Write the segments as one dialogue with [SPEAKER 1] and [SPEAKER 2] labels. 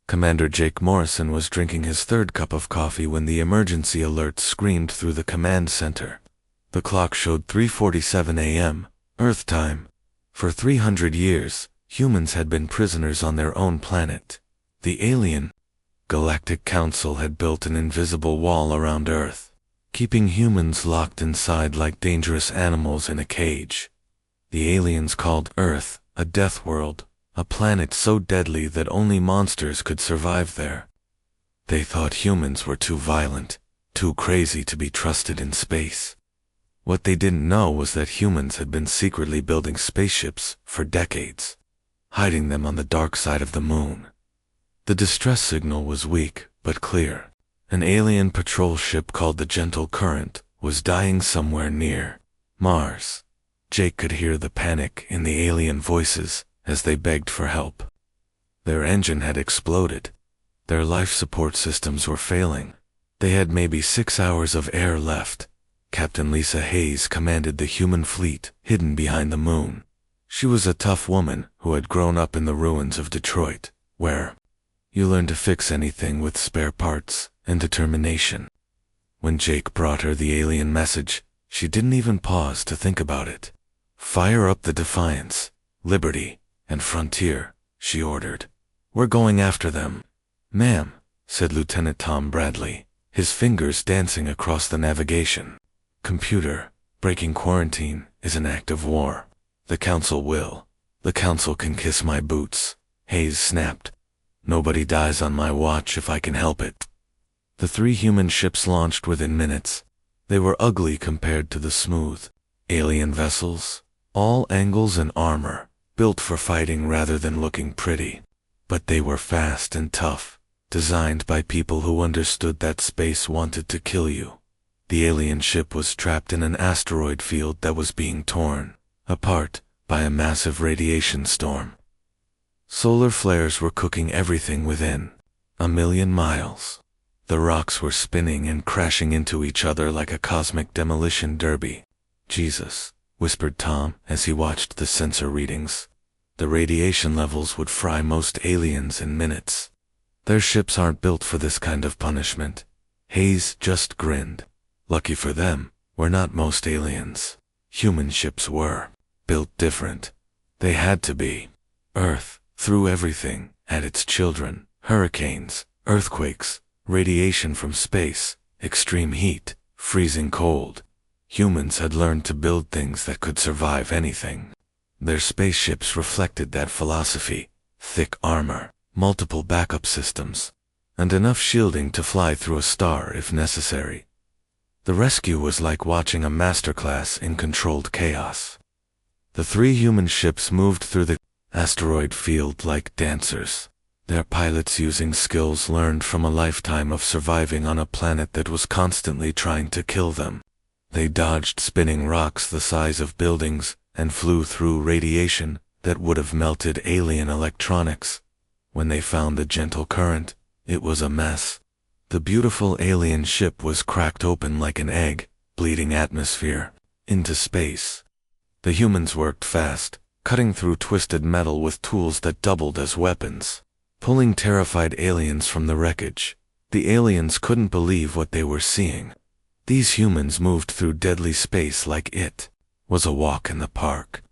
[SPEAKER 1] Commander Jake Morrison was drinking his third cup of coffee when the emergency alert screamed through the command center. The clock showed 3:47 a.m., Earth time. For 300 years, humans had been prisoners on their own planet. The alien Galactic Council had built an invisible wall around Earth, keeping humans locked inside like dangerous animals in a cage. The aliens called Earth a Deathworld, a planet so deadly that only monsters could survive there. They thought humans were too violent, too crazy to be trusted in space. What they didn't know was that humans had been secretly building spaceships for decades, hiding them on the dark side of the moon. The distress signal was weak, but clear. An alien patrol ship called the Gentle Current was dying somewhere near Mars. Jake could hear the panic in the alien voices as they begged for help. Their engine had exploded. Their life support systems were failing. They had maybe 6 hours of air left. Captain Lisa Hayes commanded the human fleet hidden behind the moon. She was a tough woman who had grown up in the ruins of Detroit, where you learn to fix anything with spare parts and determination. When Jake brought her the alien message, she didn't even pause to think about it. "Fire up the Defiance, Liberty, and Frontier," she ordered. "We're going after them." "Ma'am," said Lieutenant Tom Bradley, his fingers dancing across the navigation. "Computer, breaking quarantine is an act of war. The Council will. The Council can kiss my boots," Hayes snapped. "Nobody dies on my watch if I can help it." The 3 human ships launched within minutes. They were ugly compared to the smooth alien vessels, all angles and armor, built for fighting rather than looking pretty. But they were fast and tough, designed by people who understood that space wanted to kill you. The alien ship was trapped in an asteroid field that was being torn apart by a massive radiation storm. Solar flares were cooking everything within 1,000,000 miles. The rocks were spinning and crashing into each other like a cosmic demolition derby. "Jesus," whispered Tom as he watched the sensor readings. "The radiation levels would fry most aliens in minutes. Their ships aren't built for this kind of punishment." Hayes just grinned. "Lucky for them, we're not most aliens. Human ships were built different. They had to be. Earth, through everything, had its children: hurricanes, earthquakes, radiation from space, extreme heat, freezing cold. Humans had learned to build things that could survive anything. Their spaceships reflected that philosophy: thick armor, multiple backup systems, and enough shielding to fly through a star if necessary. The rescue was like watching a masterclass in controlled chaos. The 3 human ships moved through the asteroid field like dancers, their pilots using skills learned from a lifetime of surviving on a planet that was constantly trying to kill them. They dodged spinning rocks the size of buildings and flew through radiation that would have melted alien electronics. When they found the Gentle Current, it was a mess. The beautiful alien ship was cracked open like an egg, bleeding atmosphere into space. The humans worked fast, cutting through twisted metal with tools that doubled as weapons, pulling terrified aliens from the wreckage. The aliens couldn't believe what they were seeing. These humans moved through deadly space like it was a walk in the park.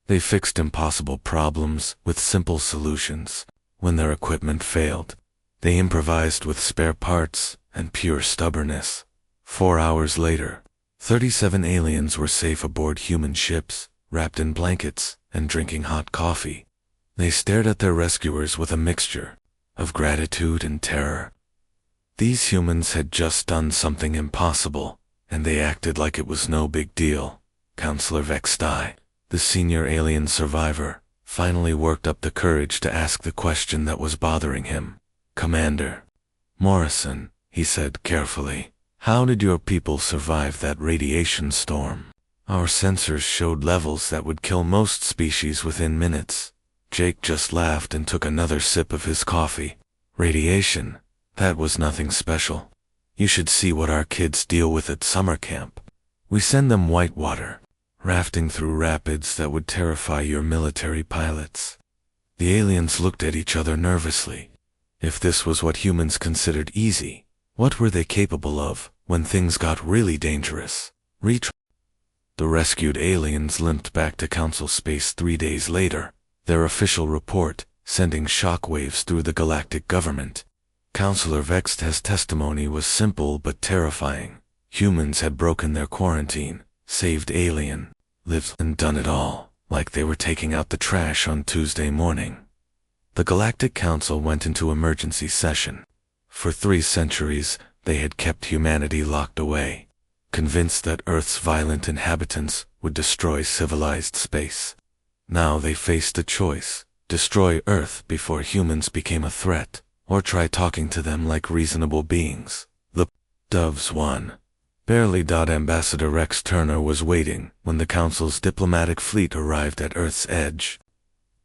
[SPEAKER 1] They fixed impossible problems with simple solutions. When their equipment failed, they improvised with spare parts and pure stubbornness. 4 hours later, 37 aliens were safe aboard human ships, wrapped in blankets and drinking hot coffee. They stared at their rescuers with a mixture of gratitude and terror. These humans had just done something impossible, and they acted like it was no big deal. Counselor Vextai, the senior alien survivor, finally worked up the courage to ask the question that was bothering him. "Commander Morrison," he said carefully, "how did your people survive that radiation storm? Our sensors showed levels that would kill most species within minutes." Jake just laughed and took another sip of his coffee. "Radiation? That was nothing special. You should see what our kids deal with at summer camp. We send them whitewater, rafting through rapids that would terrify your military pilots." The aliens looked at each other nervously. If this was what humans considered easy, what were they capable of when things got really dangerous? The rescued aliens limped back to Council Space 3 days later, their official report sending shockwaves through the galactic government. Counselor Vext's testimony was simple but terrifying. Humans had broken their quarantine, saved alien, lived and done it all, like they were taking out the trash on Tuesday morning. The Galactic Council went into emergency session. For 3 centuries, they had kept humanity locked away, convinced that Earth's violent inhabitants would destroy civilized space. Now they faced a choice: destroy Earth before humans became a threat, or try talking to them like reasonable beings. The doves won. Barely. Ambassador Rex Turner was waiting when the Council's diplomatic fleet arrived at Earth's edge.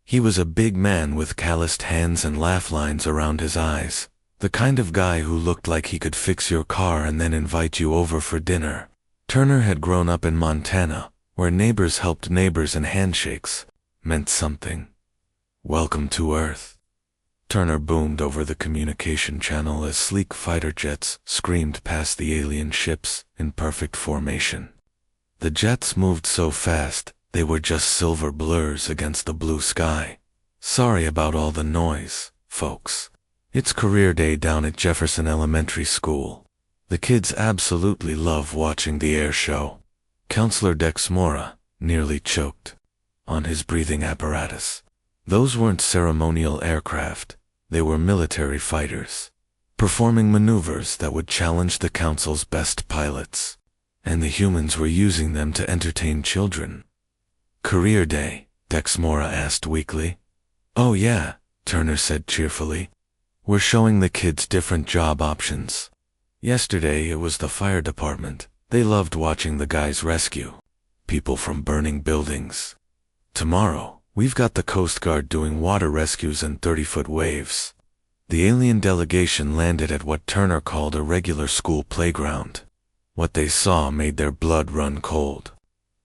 [SPEAKER 1] He was a big man with calloused hands and laugh lines around his eyes, the kind of guy who looked like he could fix your car and then invite you over for dinner. Turner had grown up in Montana, where neighbors helped neighbors and handshakes meant something. "Welcome to Earth." Turner boomed over the communication channel as sleek fighter jets screamed past the alien ships in perfect formation. The jets moved so fast, they were just silver blurs against the blue sky. "Sorry about all the noise, folks. It's career day down at Jefferson Elementary School. The kids absolutely love watching the air show." Counselor Dexmora nearly choked on his breathing apparatus. Those weren't ceremonial aircraft. They were military fighters, performing maneuvers that would challenge the Council's best pilots. And the humans were using them to entertain children. "Career day?" Dexmora asked weakly. "Oh yeah," Turner said cheerfully. "We're showing the kids different job options. Yesterday it was the fire department. They loved watching the guys rescue people from burning buildings. Tomorrow, we've got the Coast Guard doing water rescues and 30-foot waves." The alien delegation landed at what Turner called a regular school playground. What they saw made their blood run cold.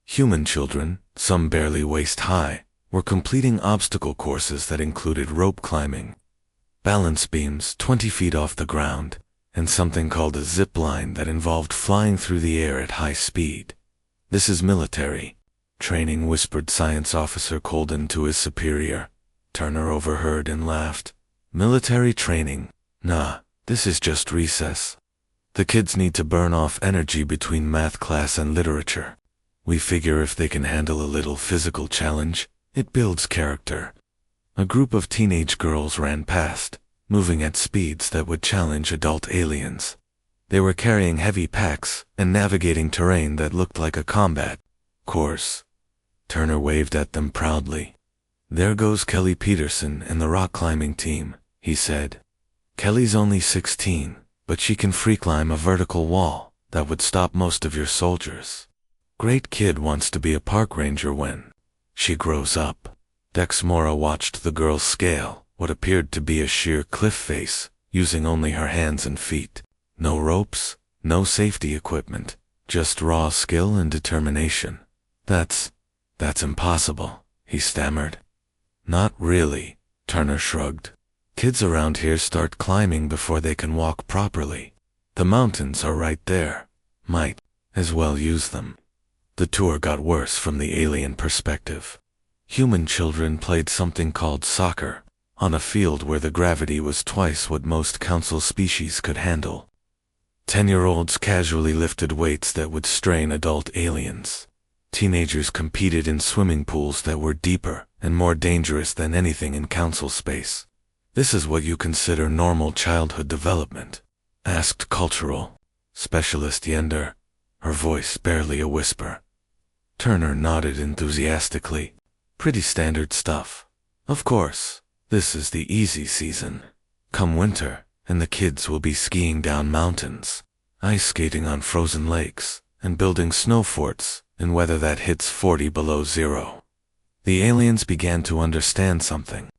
[SPEAKER 1] Human children, some barely waist-high, were completing obstacle courses that included rope climbing, balance beams 20 feet off the ground, and something called a zip line that involved flying through the air at high speed. "This is military training," whispered Science Officer Colden to his superior. Turner overheard and laughed. "Military training? Nah, this is just recess. The kids need to burn off energy between math class and literature. We figure if they can handle a little physical challenge, it builds character." A group of teenage girls ran past, moving at speeds that would challenge adult aliens. They were carrying heavy packs and navigating terrain that looked like a combat course. Turner waved at them proudly. "There goes Kelly Peterson and the rock climbing team," he said. "Kelly's only 16, but she can free climb a vertical wall that would stop most of your soldiers. Great kid wants to be a park ranger when she grows up." Dexmora watched the girl scale what appeared to be a sheer cliff face, using only her hands and feet. No ropes, no safety equipment, just raw skill and determination. That's impossible," he stammered. "Not really," Turner shrugged. "Kids around here start climbing before they can walk properly. The mountains are right there. Might as well use them." The tour got worse from the alien perspective. Human children played something called soccer, on a field where the gravity was twice what most council species could handle. 10-year-olds casually lifted weights that would strain adult aliens. Teenagers competed in swimming pools that were deeper and more dangerous than anything in council space. "This is what you consider normal childhood development?" asked cultural specialist Yender, her voice barely a whisper. Turner nodded enthusiastically. "Pretty standard stuff. Of course, this is the easy season. Come winter, and the kids will be skiing down mountains, ice skating on frozen lakes, and building snow forts in weather that hits 40 below zero." The aliens began to understand something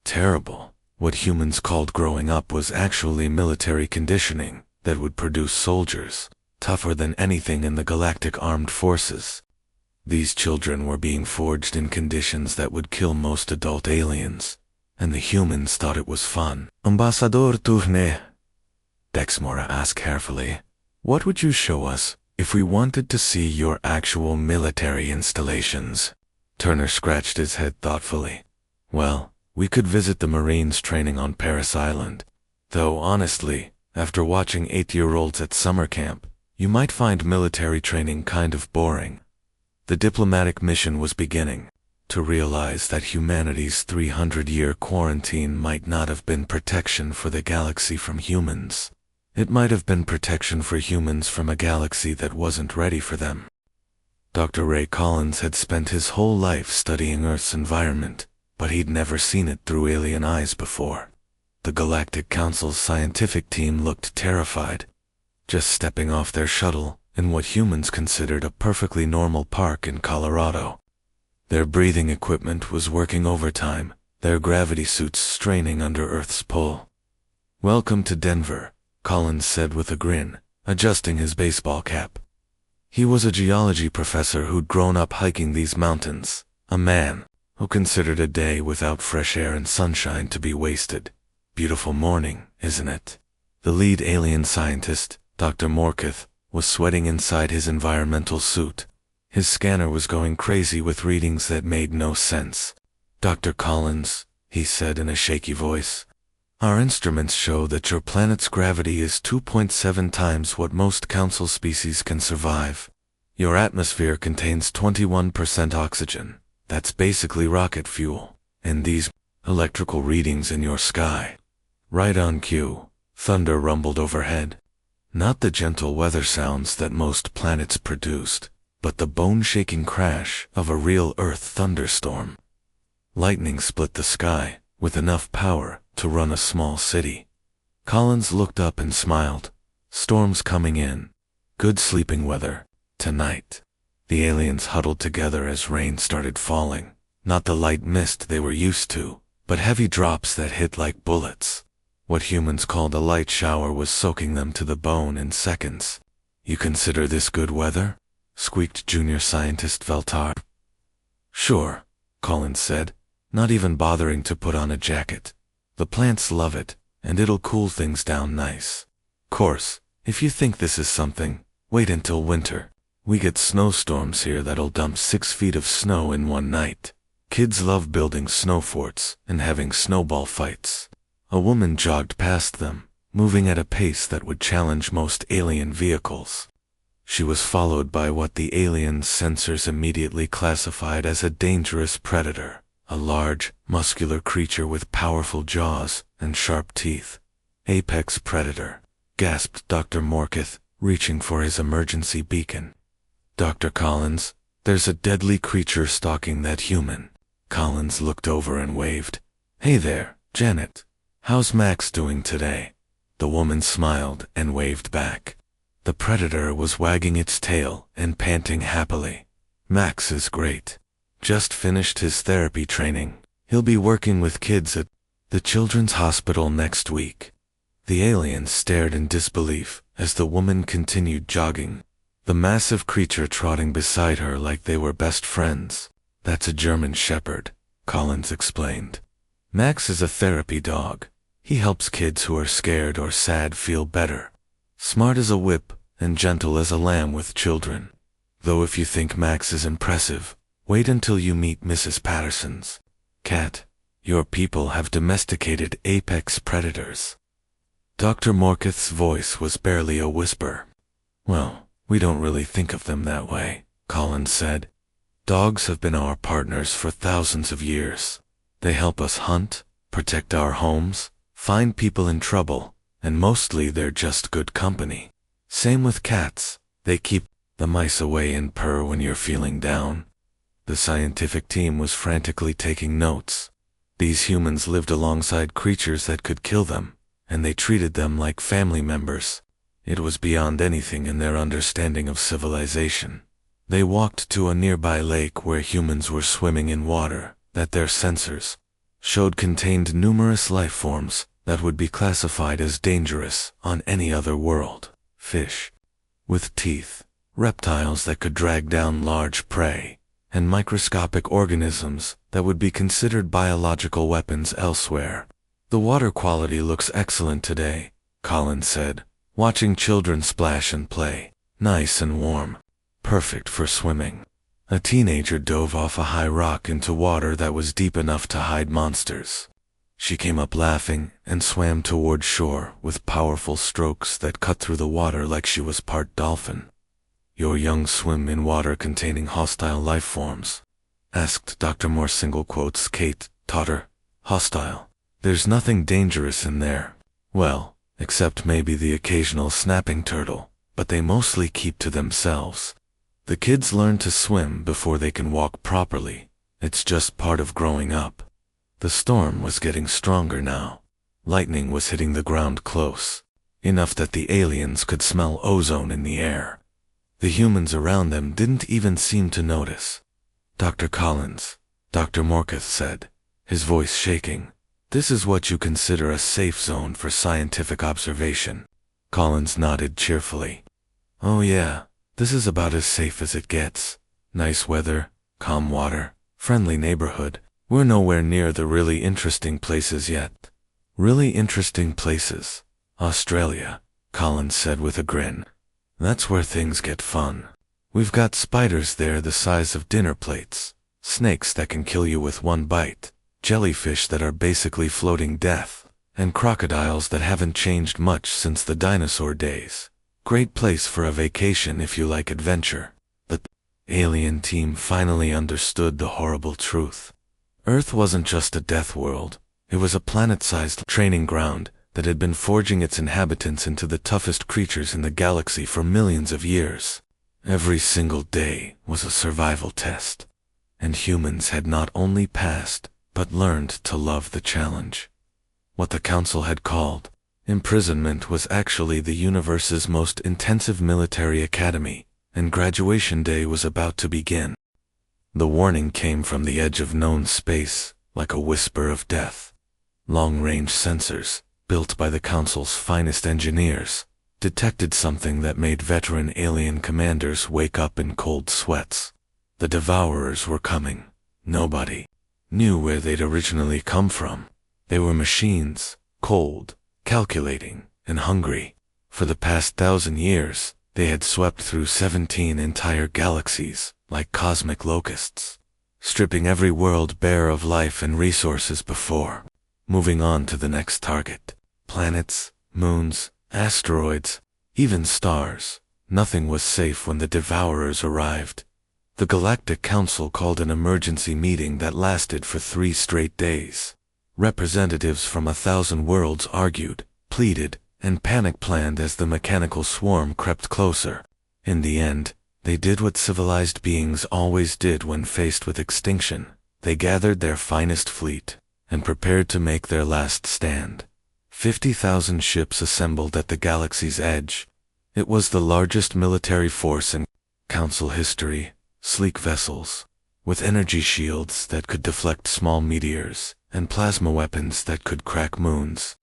[SPEAKER 1] terrible. What humans called growing up was actually military conditioning that would produce soldiers tougher than anything in the galactic armed forces. These children were being forged in conditions that would kill most adult aliens. and the humans thought it was fun. Ambassador Tourne, Dexmora asked carefully, what would you show us if we wanted to see your actual military installations? Turner scratched his head thoughtfully. Well, we could visit the Marines training on Paris Island. Though honestly, after watching 8-year-olds at summer camp, you might find military training kind of boring. The diplomatic mission was beginning, to realize that humanity's 300-year quarantine might not have been protection for the galaxy from humans. It might have been protection for humans from a galaxy that wasn't ready for them. Dr. Ray Collins had spent his whole life studying Earth's environment, but he'd never seen it through alien eyes before. The Galactic Council's scientific team looked terrified, just stepping off their shuttle in what humans considered a perfectly normal park in Colorado. Their breathing equipment was working overtime, their gravity suits straining under Earth's pull. Welcome to Denver, Collins said with a grin, adjusting his baseball cap. He was a geology professor who'd grown up hiking these mountains, a man who considered a day without fresh air and sunshine to be wasted. Beautiful morning, isn't it? The lead alien scientist, Dr. Morkith, was sweating inside his environmental suit. His scanner was going crazy with readings that made no sense. Dr. Collins, he said in a shaky voice, our instruments show that your planet's gravity is 2.7 times what most council species can survive. Your atmosphere contains 21% oxygen. That's basically rocket fuel. And these electrical readings in your sky. Right on cue, thunder rumbled overhead. Not the gentle weather sounds that most planets produced, but the bone-shaking crash of a real Earth thunderstorm. Lightning split the sky, with enough power to run a small city. Collins looked up and smiled. Storms coming in. Good sleeping weather. Tonight. The aliens huddled together as rain started falling. Not the light mist they were used to, but heavy drops that hit like bullets. What humans called a light shower was soaking them to the bone in seconds. You consider this good weather? Squeaked junior scientist Veltar. Sure, Collins said, not even bothering to put on a jacket. The plants love it, and it'll cool things down nice. Course, if you think this is something, wait until winter. We get snowstorms here that'll dump 6 feet of snow in one night. Kids love building snow forts and having snowball fights. A woman jogged past them, moving at a pace that would challenge most alien vehicles. She was followed by what the aliens' sensors immediately classified as a dangerous predator, a large, muscular creature with powerful jaws and sharp teeth. Apex predator, gasped Dr. Morkith, reaching for his emergency beacon. Dr. Collins, there's a deadly creature stalking that human. Collins looked over and waved. Hey there, Janet. How's Max doing today? The woman smiled and waved back. The predator was wagging its tail and panting happily. Max is great. Just finished his therapy training. He'll be working with kids at the children's hospital next week. The aliens stared in disbelief as the woman continued jogging, the massive creature trotting beside her like they were best friends. That's a German shepherd, Collins explained. Max is a therapy dog. He helps kids who are scared or sad feel better. Smart as a whip and gentle as a lamb with children. Though if you think Max is impressive, wait until you meet Mrs. Patterson's cat. Your people have domesticated apex predators. Dr. Morkith's voice was barely a whisper. Well, we don't really think of them that way, Collins said. Dogs have been our partners for thousands of years. They help us hunt, protect our homes, find people in trouble, and mostly they're just good company. Same with cats. They keep the mice away and purr when you're feeling down. The scientific team was frantically taking notes. These humans lived alongside creatures that could kill them, and they treated them like family members. It was beyond anything in their understanding of civilization. They walked to a nearby lake where humans were swimming in water that their sensors showed contained numerous life forms that would be classified as dangerous on any other world. Fish with teeth, reptiles that could drag down large prey, and microscopic organisms that would be considered biological weapons elsewhere. The water quality looks excellent today, Collins said, watching children splash and play. Nice and warm. Perfect for swimming. A teenager dove off a high rock into water that was deep enough to hide monsters. She came up laughing and swam toward shore with powerful strokes that cut through the water like she was part dolphin. "Your young swim in water containing hostile life forms?" asked Dr. Moore. Kate taught her. "Hostile. There's nothing dangerous in there. Well, except maybe the occasional snapping turtle, but they mostly keep to themselves. The kids learn to swim before they can walk properly. It's just part of growing up." The storm was getting stronger now. Lightning was hitting the ground close, enough that the aliens could smell ozone in the air. The humans around them didn't even seem to notice. "Dr. Collins," Dr. Morketh said, his voice shaking, "this is what you consider a safe zone for scientific observation." Collins nodded cheerfully. "Oh yeah, this is about as safe as it gets. Nice weather, calm water, friendly neighborhood. We're nowhere near the really interesting places yet." "Really interesting places? Australia," Collins said with a grin. "That's where things get fun. We've got spiders there the size of dinner plates, snakes that can kill you with one bite, jellyfish that are basically floating death, and crocodiles that haven't changed much since the dinosaur days. Great place for a vacation if you like adventure." The alien team finally understood the horrible truth. Earth wasn't just a death world. It was a planet-sized training ground that had been forging its inhabitants into the toughest creatures in the galaxy for millions of years. Every single day was a survival test, and humans had not only passed, but learned to love the challenge. What the Council had called imprisonment was actually the universe's most intensive military academy, and graduation day was about to begin. The warning came from the edge of known space, like a whisper of death. Long-range sensors, built by the Council's finest engineers, detected something that made veteran alien commanders wake up in cold sweats. The Devourers were coming. Nobody knew where they'd originally come from. They were machines, cold, calculating, and hungry. For the past 1,000 years, they had swept through 17 entire galaxies, like cosmic locusts, stripping every world bare of life and resources before moving on to the next target. Planets, moons, asteroids, even stars. Nothing was safe when the Devourers arrived. The Galactic Council called an emergency meeting that lasted for 3 straight days. Representatives from 1,000 worlds argued, pleaded, and panic planned as the mechanical swarm crept closer. In the end, they did what civilized beings always did when faced with extinction. They gathered their finest fleet and prepared to make their last stand. 50,000 ships assembled at the galaxy's edge. It was the largest military force in Council history. Sleek vessels, with energy shields that could deflect small meteors, and plasma weapons that could crack moons.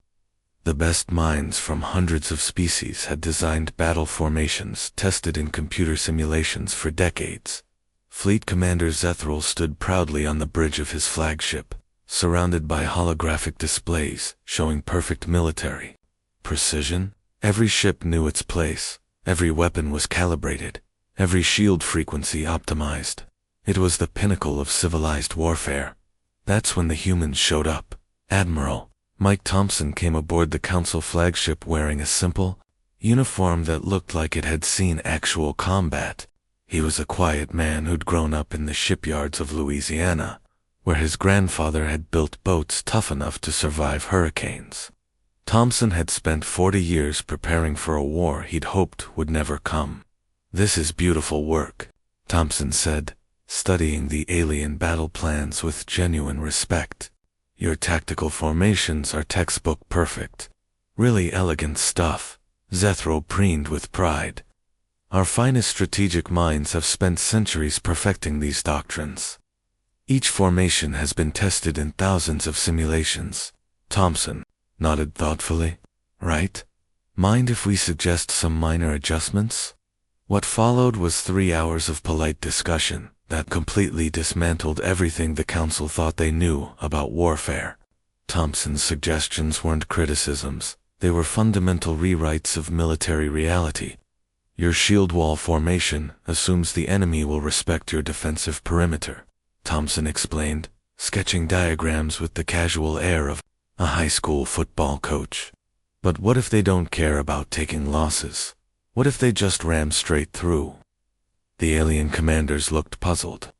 [SPEAKER 1] The best minds from hundreds of species had designed battle formations tested in computer simulations for decades. Fleet Commander Zethral stood proudly on the bridge of his flagship, surrounded by holographic displays showing perfect military precision. Every ship knew its place, every weapon was calibrated, every shield frequency optimized. It was the pinnacle of civilized warfare. That's when the humans showed up. Admiral Mike Thompson came aboard the Council flagship wearing a simple uniform that looked like it had seen actual combat. He was a quiet man who'd grown up in the shipyards of Louisiana, where his grandfather had built boats tough enough to survive hurricanes. Thompson had spent 40 years preparing for a war he'd hoped would never come. "This is beautiful work," Thompson said, studying the alien battle plans with genuine respect. "Your tactical formations are textbook perfect. Really elegant stuff." Zethro preened with pride. "Our finest strategic minds have spent centuries perfecting these doctrines. Each formation has been tested in thousands of simulations." Thompson nodded thoughtfully. "Right? Mind if we suggest some minor adjustments?" What followed was 3 hours of polite discussion, that completely dismantled everything the Council thought they knew about warfare. Thompson's suggestions weren't criticisms, they were fundamental rewrites of military reality. Your shield wall formation assumes the enemy will respect your defensive perimeter, Thompson explained, sketching diagrams with the casual air of a high school football coach. But what if they don't care about taking losses? What if they just ram straight through? The alien commanders looked puzzled.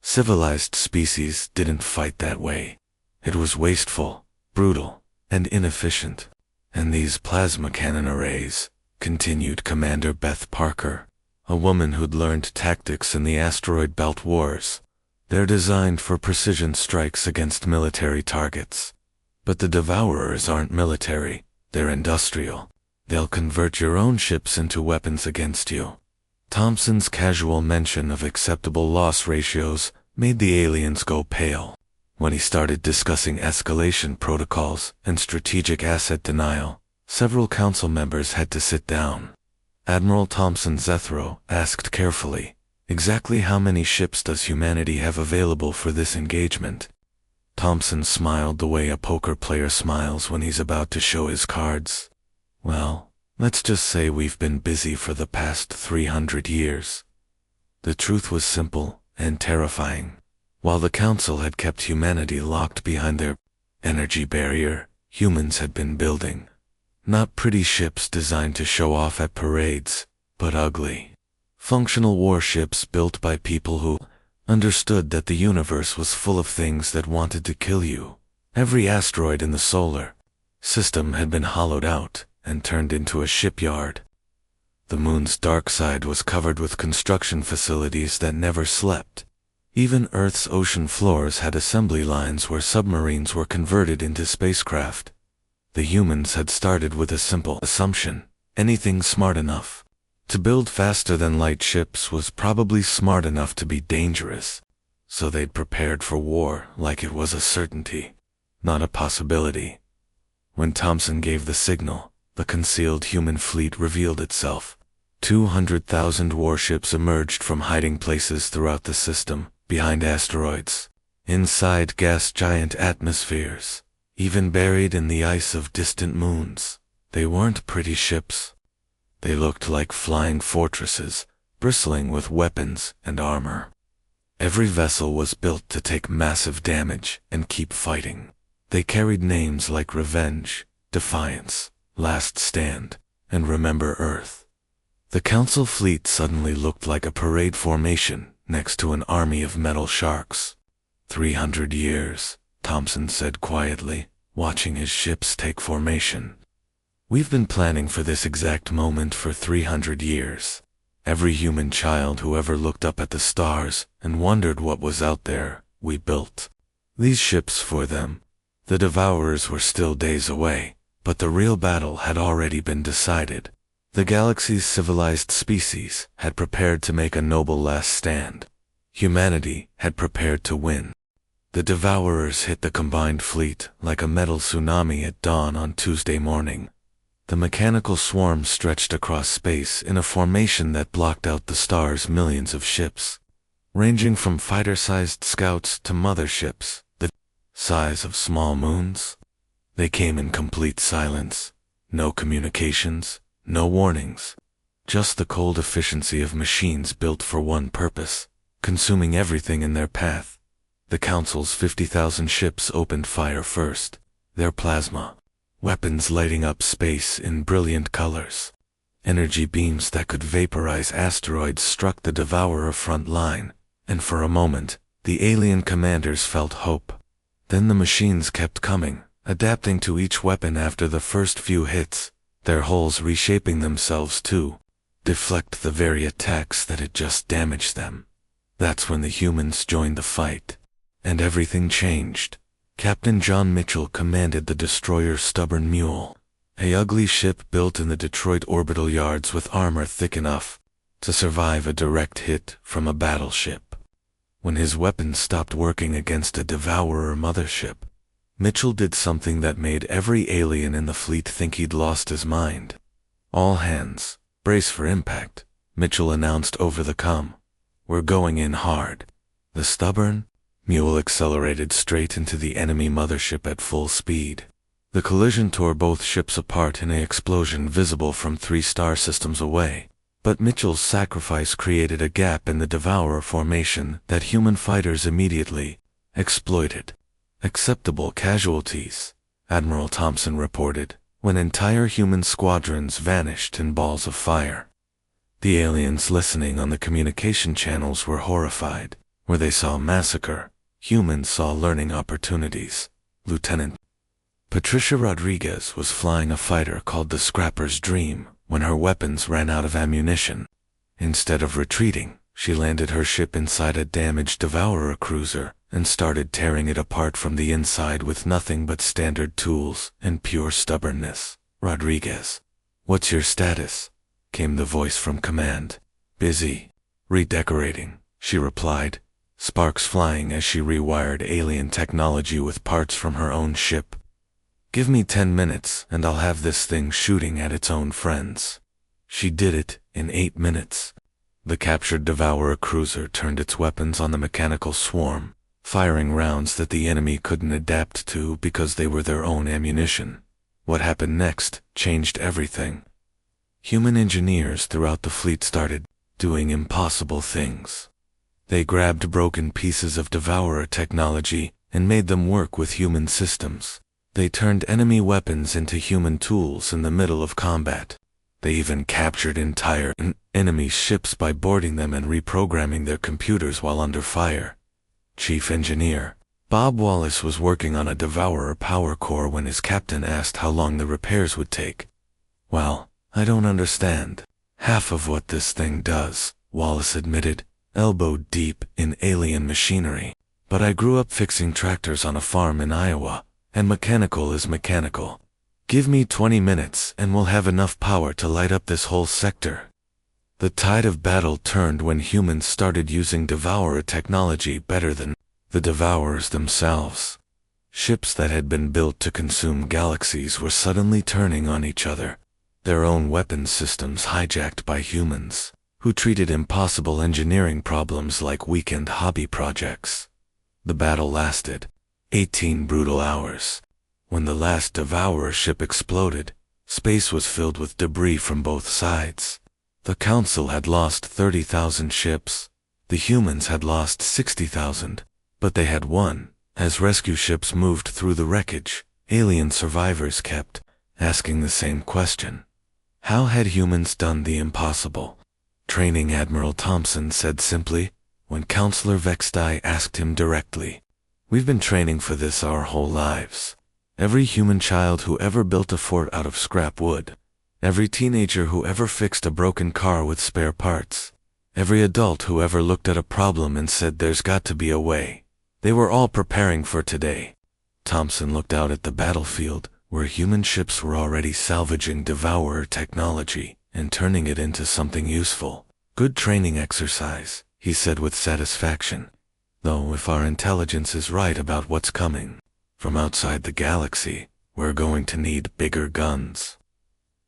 [SPEAKER 1] Civilized species didn't fight that way. It was wasteful, brutal, and inefficient. And these plasma cannon arrays, continued Commander Beth Parker, a woman who'd learned tactics in the asteroid belt wars. They're designed for precision strikes against military targets. But the Devourers aren't military, they're industrial. They'll convert your own ships into weapons against you. Thompson's casual mention of acceptable loss ratios made the aliens go pale. When he started discussing escalation protocols and strategic asset denial, several council members had to sit down. Admiral Thompson Zethro asked carefully, "Exactly how many ships does humanity have available for this engagement?" Thompson smiled the way a poker player smiles when he's about to show his cards. "Well, let's just say we've been busy for the past 300 years. The truth was simple and terrifying. While the Council had kept humanity locked behind their energy barrier, humans had been building. Not pretty ships designed to show off at parades, but ugly, functional warships built by people who understood that the universe was full of things that wanted to kill you. Every asteroid in the solar system had been hollowed out and turned into a shipyard. The moon's dark side was covered with construction facilities that never slept. Even Earth's ocean floors had assembly lines where submarines were converted into spacecraft. The humans had started with a simple assumption: anything smart enough to build faster than light ships was probably smart enough to be dangerous. So they'd prepared for war like it was a certainty, not a possibility. When Thompson gave the signal, the concealed human fleet revealed itself. 200,000 warships emerged from hiding places throughout the system, behind asteroids, inside gas giant atmospheres, even buried in the ice of distant moons. They weren't pretty ships. They looked like flying fortresses, bristling with weapons and armor. Every vessel was built to take massive damage and keep fighting. They carried names like Revenge, Defiance, Last Stand, and Remember Earth. The Council fleet suddenly looked like a parade formation next to an army of metal sharks. 300 years, Thompson said quietly, watching his ships take formation. We've been planning for this exact moment for 300 years. Every human child who ever looked up at the stars and wondered what was out there, we built these ships for them. The Devourers were still days away, but the real battle had already been decided. The galaxy's civilized species had prepared to make a noble last stand. Humanity had prepared to win. The Devourers hit the combined fleet like a metal tsunami at dawn on Tuesday morning. The mechanical swarm stretched across space in a formation that blocked out the star's millions of ships, ranging from fighter-sized scouts to motherships, the size of small moons. They came in complete silence. No communications, no warnings. Just the cold efficiency of machines built for one purpose, consuming everything in their path. The Council's 50,000 ships opened fire first, their plasma weapons lighting up space in brilliant colors. Energy beams that could vaporize asteroids struck the Devourer front line, and for a moment, the alien commanders felt hope. Then the machines kept coming, adapting to each weapon after the first few hits, their hulls reshaping themselves to deflect the very attacks that had just damaged them. That's when the humans joined the fight, and everything changed. Captain John Mitchell commanded the destroyer Stubborn Mule, a ugly ship built in the Detroit orbital yards with armor thick enough to survive a direct hit from a battleship. When his weapons stopped working against a Devourer mothership, Mitchell did something that made every alien in the fleet think he'd lost his mind. "All hands, brace for impact," Mitchell announced over the comm. We're going in hard. The stubborn mule accelerated straight into the enemy mothership at full speed. The collision tore both ships apart in an explosion visible from 3 star systems away. But Mitchell's sacrifice created a gap in the Devourer formation that human fighters immediately exploited. Acceptable casualties, Admiral Thompson reported, when entire human squadrons vanished in balls of fire. The aliens listening on the communication channels were horrified. Where they saw massacre, humans saw learning opportunities. Lieutenant Patricia Rodriguez was flying a fighter called the Scrapper's Dream when her weapons ran out of ammunition. Instead of retreating, she landed her ship inside a damaged Devourer cruiser and started tearing it apart from the inside with nothing but standard tools and pure stubbornness. Rodriguez, what's your status? Came the voice from command. Busy. Redecorating, she replied, sparks flying as she rewired alien technology with parts from her own ship. Give me 10 minutes and I'll have this thing shooting at its own friends. She did it in 8 minutes. The captured Devourer cruiser turned its weapons on the mechanical swarm, firing rounds that the enemy couldn't adapt to because they were their own ammunition. What happened next changed everything. Human engineers throughout the fleet started doing impossible things. They grabbed broken pieces of Devourer technology and made them work with human systems. They turned enemy weapons into human tools in the middle of combat. They even captured entire enemy ships by boarding them and reprogramming their computers while under fire. Chief Engineer Bob Wallace was working on a Devourer power core when his captain asked how long the repairs would take. Well, I don't understand half of what this thing does, Wallace admitted, elbowed deep in alien machinery. But I grew up fixing tractors on a farm in Iowa. And mechanical is mechanical. Give me 20 minutes and we'll have enough power to light up this whole sector. The tide of battle turned when humans started using Devourer technology better than the Devourers themselves. Ships that had been built to consume galaxies were suddenly turning on each other, their own weapons systems hijacked by humans, who treated impossible engineering problems like weekend hobby projects. The battle lasted 18 brutal hours. When the last Devourer ship exploded, space was filled with debris from both sides. The Council had lost 30,000 ships. The humans had lost 60,000, but they had won. As rescue ships moved through the wreckage, alien survivors kept asking the same question. How had humans done the impossible? Training Admiral Thompson said simply, when Counselor Vexdai asked him directly. We've been training for this our whole lives. Every human child who ever built a fort out of scrap wood. Every teenager who ever fixed a broken car with spare parts. Every adult who ever looked at a problem and said there's got to be a way. They were all preparing for today. Thompson looked out at the battlefield, where human ships were already salvaging Devourer technology and turning it into something useful. Good training exercise, he said with satisfaction. Though if our intelligence is right about what's coming from outside the galaxy, we're going to need bigger guns.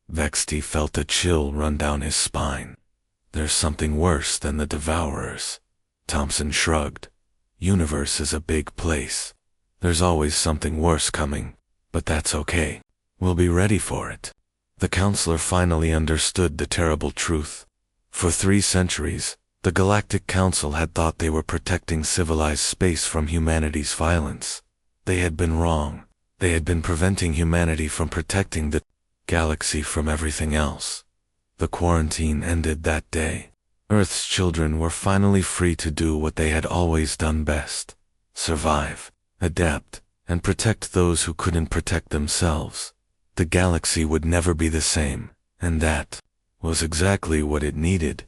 [SPEAKER 1] Vexty felt a chill run down his spine. There's something worse than the Devourers. Thompson shrugged. Universe is a big place. There's always something worse coming, but that's okay. We'll be ready for it. The counselor finally understood the terrible truth. For 3 centuries, the Galactic Council had thought they were protecting civilized space from humanity's violence. They had been wrong. They had been preventing humanity from protecting the galaxy from everything else. The quarantine ended that day. Earth's children were finally free to do what they had always done best: survive, adapt, and protect those who couldn't protect themselves. The galaxy would never be the same, and that was exactly what it needed.